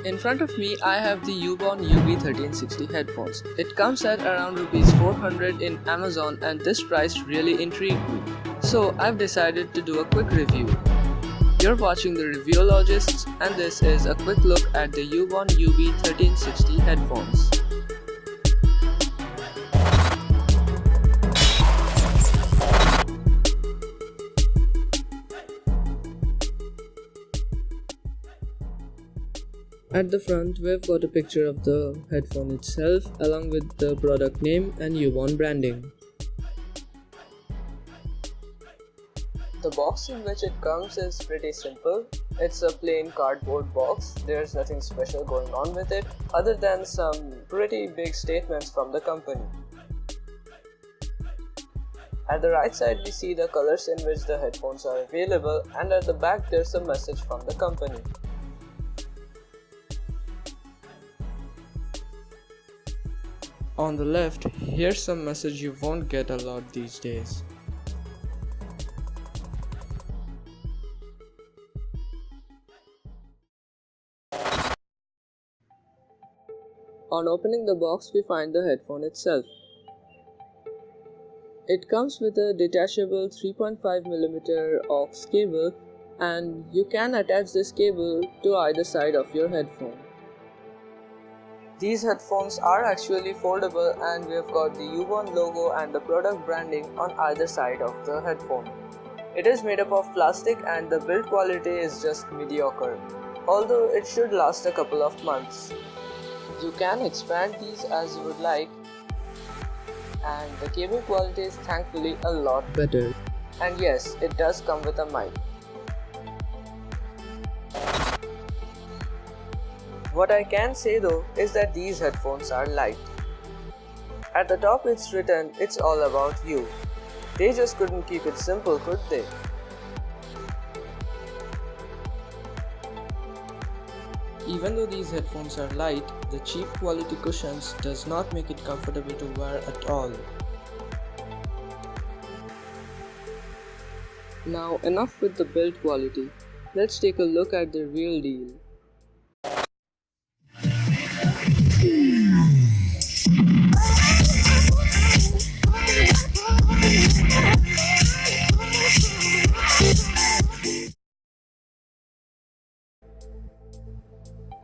In front of me, I have the Ubon UB-1360 headphones. It comes at around Rs 400 in Amazon, and this price really intrigued me. So I've decided to do a quick review. You're watching the Reviewologists, and this is a quick look at the Ubon UB-1360 headphones. At the front, we've got a picture of the headphone itself along with the product name and Ubon branding. The box in which it comes is pretty simple. It's a plain cardboard box. There's nothing special going on with it other than some pretty big statements from the company. At the right side, we see the colors in which the headphones are available, and at the back there's a message from the company. On the left, here's some message you won't get a lot these days. On opening the box, we find the headphone itself. It comes with a detachable 3.5mm aux cable, and you can attach this cable to either side of your headphone. These headphones are actually foldable, and we have got the Ubon logo and the product branding on either side of the headphone. It is made up of plastic and the build quality is just mediocre, although it should last a couple of months. You can expand these as you would like, and the cable quality is thankfully a lot better. And yes, it does come with a mic. What I can say though is that these headphones are light. At the top it's written, "It's all about you." They just couldn't keep it simple, could they? Even though these headphones are light, the cheap quality cushions does not make it comfortable to wear at all. Now enough with the build quality. Let's take a look at the real deal.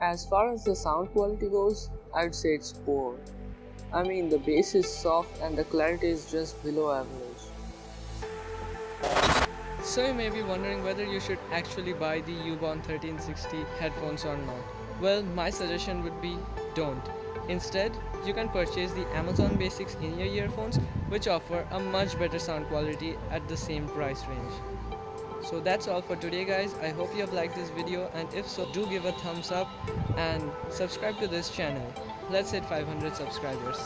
As far as the sound quality goes, I'd say it's poor. I mean, the bass is soft and the clarity is just below average. So you may be wondering whether you should actually buy the Ubon 1360 headphones or not. Well, my suggestion would be don't. Instead, you can purchase the Amazon Basics in-ear earphones, which offer a much better sound quality at the same price range. So that's all for today guys. I hope you have liked this video, and if so, do give a thumbs up and subscribe to this channel. Let's hit 500 subscribers.